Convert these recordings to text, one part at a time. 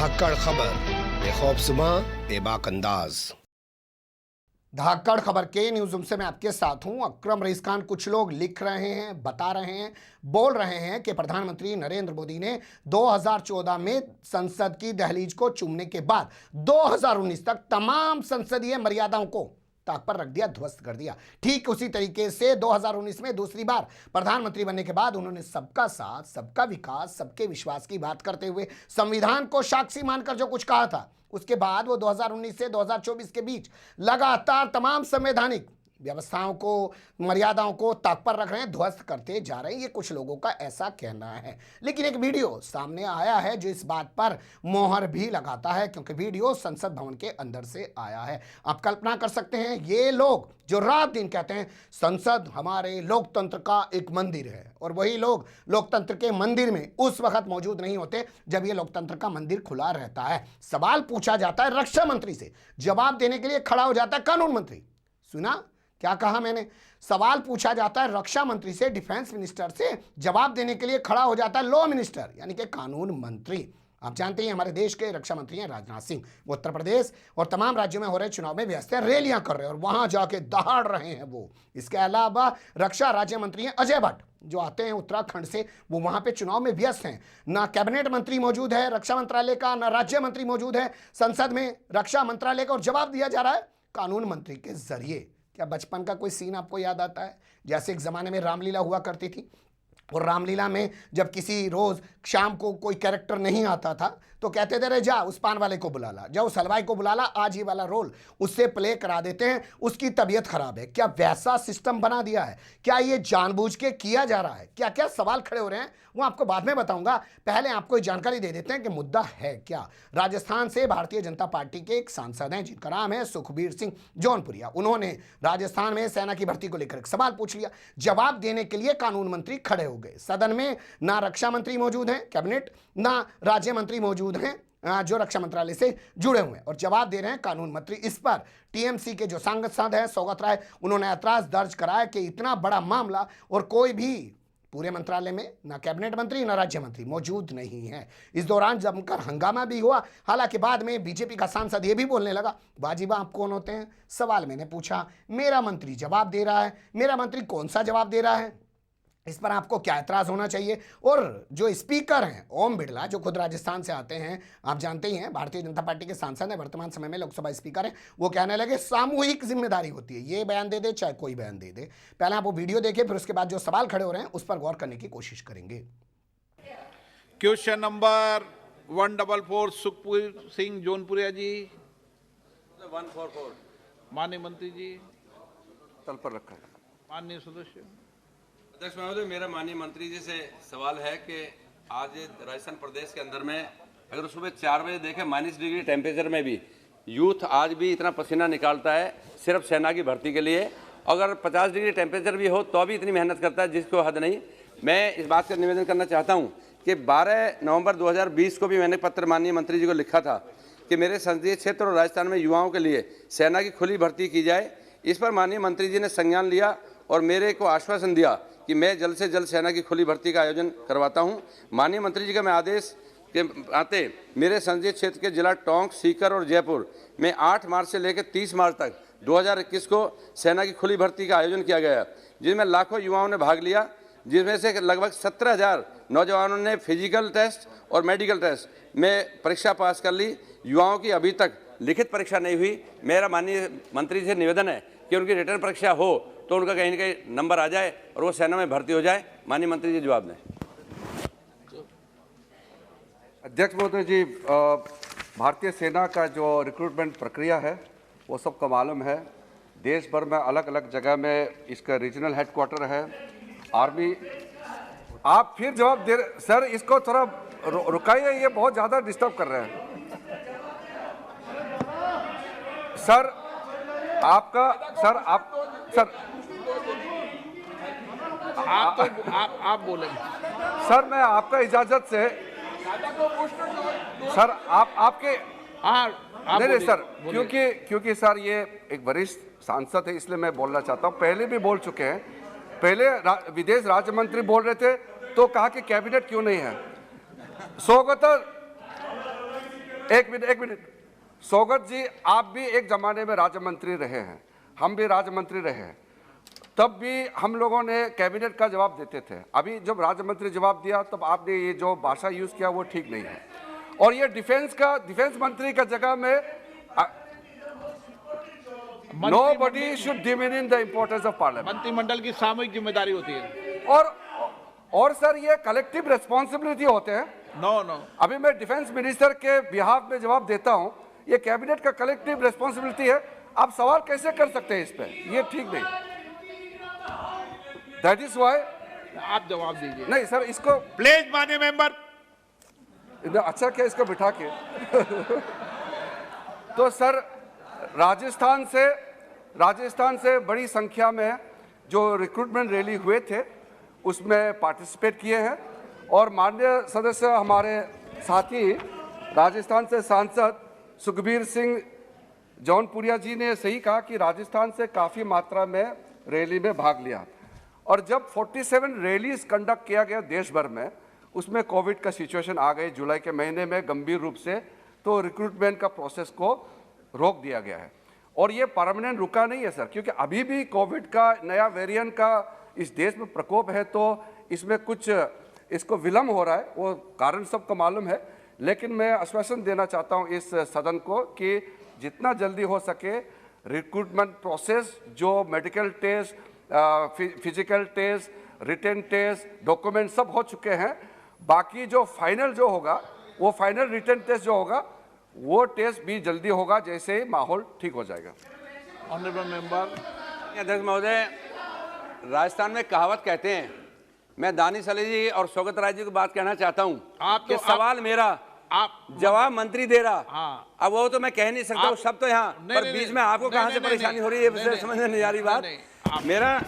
धाकड़ खबर बेखौफसमा बेबाक अंदाज। धाकड़ खबर के न्यूज रूम से मैं आपके साथ हूं अकरम रईस खान। कुछ लोग लिख रहे हैं, बता रहे हैं, बोल रहे हैं कि प्रधानमंत्री नरेंद्र मोदी ने 2014 में संसद की दहलीज को चूमने के बाद 2019 तक तमाम संसदीय मर्यादाओं को ताक पर रख दिया, ध्वस्त कर दिया। ठीक उसी तरीके से 2019 में दूसरी बार प्रधानमंत्री बनने के बाद उन्होंने सबका साथ, सबका विकास, सबके विश्वास की बात करते हुए संविधान को साक्षी मानकर जो कुछ कहा था, उसके बाद वो 2019 से 2024 के बीच लगातार तमाम संवैधानिक व्यवस्थाओं को, मर्यादाओं को ताक पर रख रहे हैं, ध्वस्त करते जा रहे हैं। ये कुछ लोगों का ऐसा कहना है। लेकिन एक वीडियो सामने आया है जो इस बात पर मोहर भी लगाता है, क्योंकि वीडियो संसद भवन के अंदर से आया है। आप कल्पना कर सकते हैं, ये लोग जो रात दिन कहते हैं संसद हमारे लोकतंत्र का एक मंदिर है, और वही लोग लोकतंत्र के मंदिर में उस वक्त मौजूद नहीं होते जब ये लोकतंत्र का मंदिर खुला रहता है। सवाल पूछा जाता है रक्षा मंत्री से, जवाब देने के लिए खड़ा हो जाता है कानून मंत्री। सुना क्या कहा मैंने? सवाल पूछा जाता है रक्षा मंत्री से, डिफेंस मिनिस्टर से, जवाब देने के लिए खड़ा हो जाता है लॉ मिनिस्टर यानी कि कानून मंत्री। आप जानते हैं हमारे देश के रक्षा मंत्री हैं राजनाथ सिंह। वो उत्तर प्रदेश और तमाम राज्यों में हो रहे चुनाव में व्यस्त हैं, रैलियां कर रहे हैं और वहां जाके दहाड़ रहे हैं वो। इसके अलावा रक्षा राज्य मंत्री हैं अजय भट्ट, जो आते हैं उत्तराखंड से, वो वहां पे चुनाव में व्यस्त हैं। ना कैबिनेट मंत्री मौजूद है रक्षा मंत्रालय का, ना राज्य मंत्री मौजूद है संसद में रक्षा मंत्रालय का, और जवाब दिया जा रहा है कानून मंत्री के जरिए। क्या बचपन का कोई सीन आपको याद आता है? जैसे एक ज़माने में रामलीला हुआ करती थी, और रामलीला में जब किसी रोज़ शाम को कोई कैरेक्टर नहीं आता था तो कहते थे, रे जा उस पान वाले को बुला ला, जा उस हलवाई को बुला ला, आज ये वाला रोल उससे प्ले करा देते हैं, उसकी तबीयत खराब है। क्या वैसा सिस्टम बना दिया है? क्या ये जानबूझ के किया जा रहा है? क्या क्या सवाल खड़े हो रहे हैं वो आपको बाद में बताऊंगा। पहले आपको जानकारी दे देते हैं कि मुद्दा है क्या। राजस्थान से भारतीय जनता पार्टी के एक सांसद हैं जिनका नाम है सुखबीर सिंह जौनपुरिया। उन्होंने राजस्थान में सेना की भर्ती को लेकर एक सवाल पूछ लिया। जवाब देने के लिए कानून मंत्री खड़े हो गए। सदन में ना रक्षा मंत्री मौजूद हैं कैबिनेट, ना राज्य मंत्री मौजूद हैं जो रक्षा मंत्रालय से जुड़े हुए हैं, और जवाब दे रहे हैं कानून मंत्री। इस पर टीएमसी के जो सांसद हैं सौगत राय, उन्होंने ऐतराज दर्ज कराया कि इतना बड़ा मामला और कोई भी पूरे मंत्रालय में ना कैबिनेट मंत्री ना राज्य मंत्री मौजूद नहीं है। इस दौरान जमकर हंगामा भी हुआ। हालांकि बाद में बीजेपी का सांसद ये भी बोलने लगा, वाजिबा आप कौन होते हैं? सवाल मैंने पूछा, मेरा मंत्री जवाब दे रहा है। मेरा मंत्री कौन सा जवाब दे रहा है? इस पर आपको क्या ऐतराज होना चाहिए? और जो स्पीकर हैं ओम बिरला, जो खुद राजस्थान से आते हैं, आप जानते ही हैं भारतीय जनता पार्टी के सांसद हैं, वर्तमान समय में लोकसभा स्पीकर हैं, वो कहने लगे सामूहिक जिम्मेदारी होती है, ये बयान दे दे चाहे कोई बयान दे दे। पहले आप वो वीडियो देखिए, फिर उसके बाद जो सवाल खड़े हो रहे हैं उस पर गौर करने की कोशिश करेंगे। क्वेश्चन नंबर 144 सुखबीर सिंह जौनपुरिया जी। 144 माननीय मंत्री जी, तल पर रखा है। माननीय सदस्य। अध्यक्ष महोदय, मेरा माननीय मंत्री जी से सवाल है कि आज राजस्थान प्रदेश के अंदर में अगर सुबह 4 बजे देखें -डिग्री टेम्परेचर में भी यूथ आज भी इतना पसीना निकालता है सिर्फ सेना की भर्ती के लिए। अगर 50 डिग्री टेम्परेचर भी हो तो भी इतनी मेहनत करता है जिसको हद नहीं। मैं इस बात का निवेदन करना चाहता हूँ कि 12 नवंबर 2020 को भी मैंने पत्र माननीय मंत्री जी को लिखा था कि मेरे संसदीय क्षेत्र और राजस्थान में युवाओं के लिए सेना की खुली भर्ती की जाए। इस पर माननीय मंत्री जी ने संज्ञान लिया और मेरे को आश्वासन दिया कि मैं जल्द से जल्द सेना की खुली भर्ती का आयोजन करवाता हूं। माननीय मंत्री जी का मैं आदेश के आते मेरे संसदीय क्षेत्र के जिला टोंक, सीकर और जयपुर में 8 मार्च से लेकर 30 मार्च तक 2021 को सेना की खुली भर्ती का आयोजन किया गया, जिसमें लाखों युवाओं ने भाग लिया, जिसमें से लगभग 17,000 नौजवानों ने फिजिकल टेस्ट और मेडिकल टेस्ट में परीक्षा पास कर ली। युवाओं की अभी तक लिखित परीक्षा नहीं हुई। मेरा माननीय मंत्री से निवेदन है कि उनकी रिटर्न परीक्षा हो तो उनका कहीं न कहीं नंबर आ जाए और वो सेना में भर्ती हो जाए। माननीय मंत्री जी जवाब दें। अध्यक्ष महोदय जी, भारतीय सेना का जो रिक्रूटमेंट प्रक्रिया है वो सबको मालूम है। देश भर में अलग अलग जगह में इसका रीजनल हेडक्वार्टर है। आर्मी, आप फिर जवाब दे रहे सर, इसको थोड़ा रुकाइए, ये बहुत ज़्यादा डिस्टर्ब कर रहे हैं सर। आपका सर, आप सर आप बोलेंगे सर। मैं आपका इजाजत से सर, आपके नहीं सर, क्योंकि सर ये एक वरिष्ठ सांसद है इसलिए मैं बोलना चाहता हूँ। पहले भी बोल चुके हैं, पहले विदेश राज्य मंत्री बोल रहे थे तो कहा कि कैबिनेट क्यों नहीं है। एक मिनट सौगत जी, आप भी एक जमाने में राज्य मंत्री रहे हैं, हम भी राज्य मंत्री रहे हैं, तब भी हम लोगों ने कैबिनेट का जवाब देते थे। अभी जब राज्य मंत्री जवाब दिया तब आपने ये जो भाषा यूज किया वो ठीक नहीं है। और ये डिफेंस मंत्री का जगह में nobody should diminish the importance of parliament. मंत्रिमंडल की सामूहिक जिम्मेदारी होती है। और सर ये कलेक्टिव रिस्पॉन्सिबिलिटी होते हैं। नो अभी मैं डिफेंस मिनिस्टर के बिहाफ में जवाब देता हूं, ये कैबिनेट का कलेक्टिव रिस्पॉन्सिबिलिटी है। आप सवाल कैसे कर सकते हैं इस पे? ये ठीक नहीं। दैट इज वाई आप जवाब दीजिए। नहीं सर, इसको प्लीज माननीय मेंबर। अच्छा क्या इसको बिठा के तो सर राजस्थान से बड़ी संख्या में जो रिक्रूटमेंट रैली हुए थे उसमें पार्टिसिपेट किए हैं। और माननीय सदस्य हमारे साथी राजस्थान से सांसद सुखबीर सिंह जौनपुरिया जी ने सही कहा कि राजस्थान से काफ़ी मात्रा में रैली में भाग लिया। और जब 47 रैलीज कंडक्ट किया गया देश भर में, उसमें कोविड का सिचुएशन आ गई जुलाई के महीने में गंभीर रूप से, तो रिक्रूटमेंट का प्रोसेस को रोक दिया गया है। और ये परमानेंट रुका नहीं है सर, क्योंकि अभी भी कोविड का नया वेरिएंट का इस देश में प्रकोप है, तो इसमें कुछ इसको विलम्ब हो रहा है, वो कारण सबको मालूम है। लेकिन मैं आश्वासन देना चाहता हूँ इस सदन को कि जितना जल्दी हो सके रिक्रूटमेंट प्रोसेस, जो medical test, physical test, written test, document सब हो चुके हैं। बाकी जो फाइनल जो होगा, वो फाइनल रिटन टेस्ट जो होगा, वो टेस्ट भी जल्दी होगा जैसे ही माहौल ठीक हो जाएगा। Honourable member. अध्यक्ष महोदय, राजस्थान में कहावत कहते हैं, मैं दानिश अली जी और सौगत राय जी को बात कहना चाहता हूँ कि सवाल मेरा, आप जवाब मंत्री दे रहा। हाँ। अब वो तो मैं कह नहीं सकता, सब तो यहाँ पर बीच में आपको कहाँ से परेशानी हो रही है समझ नहीं आ रही बात। मेरा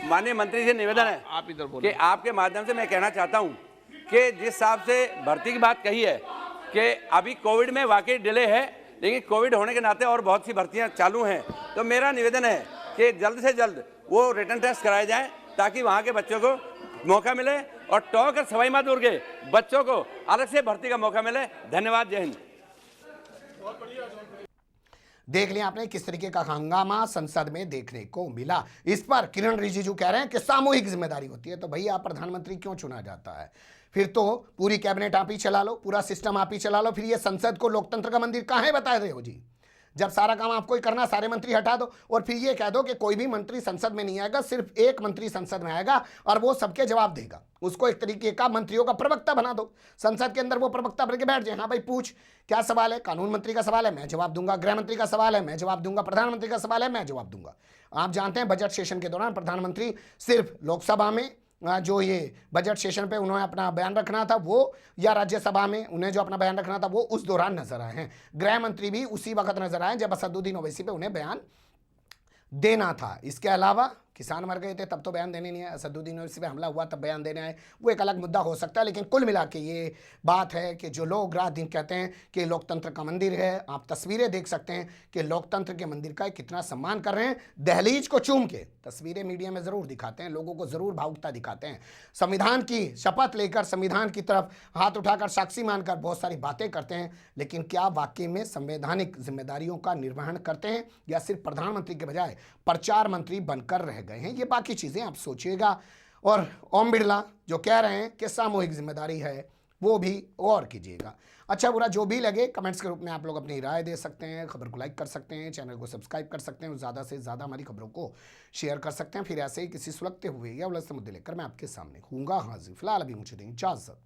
माननीय मंत्री से निवेदन है आप इधर बोलिए। कि आपके माध्यम से मैं कहना चाहता हूँ कि जिस हिसाब से भर्ती की बात कही है कि अभी कोविड में वाकई डिले है, लेकिन कोविड होने के नाते और बहुत सी भर्तियां चालू हैं, तो मेरा निवेदन है कि जल्द से जल्द वो रिटन टेस्ट कराए जाएं ताकि वहां के बच्चों को मौका मिले और टोंक और सवाई माधोपुर के बच्चों को अलग से भर्ती का मौका मिले। धन्यवाद, जय हिंद। देख लिया आपने किस तरीके का हंगामा संसद में देखने को मिला। इस पर किरण रिजिजू कह रहे हैं कि सामूहिक जिम्मेदारी होती है, तो भैया प्रधानमंत्री क्यों चुना जाता है? फिर तो पूरी कैबिनेट आप ही चला लो, पूरा सिस्टम आप ही चला लो, फिर ये संसद को लोकतंत्र का मंदिर काहे बता रहे हो जी? जब सारा काम आपको ही करना, सारे मंत्री हटा दो और फिर ये कह दो कि कोई भी मंत्री संसद में नहीं आएगा, सिर्फ एक मंत्री संसद में आएगा और वो सबके जवाब देगा। उसको एक तरीके का मंत्रियों का प्रवक्ता बना दो, संसद के अंदर वो प्रवक्ता बन के बैठ जाए। हाँ भाई पूछ, क्या सवाल है? कानून मंत्री का सवाल है, मैं जवाब दूंगा। गृह मंत्री का सवाल है, मैं जवाब दूंगा। प्रधानमंत्री का सवाल है, मैं जवाब दूंगा। आप जानते हैं बजट सेशन के दौरान प्रधानमंत्री सिर्फ लोकसभा में जो ये बजट सेशन पे उन्होंने अपना बयान रखना था वो, या राज्यसभा में उन्हें जो अपना बयान रखना था वो उस दौरान नजर आए हैं। गृह मंत्री भी उसी वक्त नजर आए जब असदुद्दीन ओवैसी पे उन्हें बयान देना था। इसके अलावा किसान मर गए थे तब तो बयान देने नहीं आए, असदुद्दीन ओवैसी पे हमला हुआ तब बयान देने आए, वो एक अलग मुद्दा हो सकता है। लेकिन कुल मिला के ये बात है कि जो लोग रात दिन कहते हैं कि लोकतंत्र का मंदिर है, आप तस्वीरें देख सकते हैं कि लोकतंत्र के मंदिर का कितना सम्मान कर रहे हैं। दहलीज को चूम के तस्वीरें मीडिया में ज़रूर दिखाते हैं, लोगों को ज़रूर भावुकता दिखाते हैं, संविधान की शपथ लेकर संविधान की तरफ हाथ उठाकर साक्षी मानकर बहुत सारी बातें करते हैं, लेकिन क्या वाकई में संवैधानिक जिम्मेदारियों का निर्वहन करते हैं या सिर्फ प्रधानमंत्री के बजाय प्रचार मंत्री बनकर रह गए हैं? ये बाकी चीज़ें आप सोचिएगा। और ओम बिरला जो कह रहे हैं कि सामूहिक जिम्मेदारी है, वो भी गौर कीजिएगा। अच्छा बुरा जो भी लगे कमेंट्स के रूप में आप लोग अपनी राय दे सकते हैं, खबर को लाइक कर सकते हैं, चैनल को सब्सक्राइब कर सकते हैं और ज़्यादा से ज़्यादा हमारी खबरों को शेयर कर सकते हैं। फिर ऐसे ही किसी सुलगते हुए या उलझते मुद्दे लेकर मैं आपके सामने हूँगा हाजिर। फिलहाल अभी मुझे दें इजाज़त।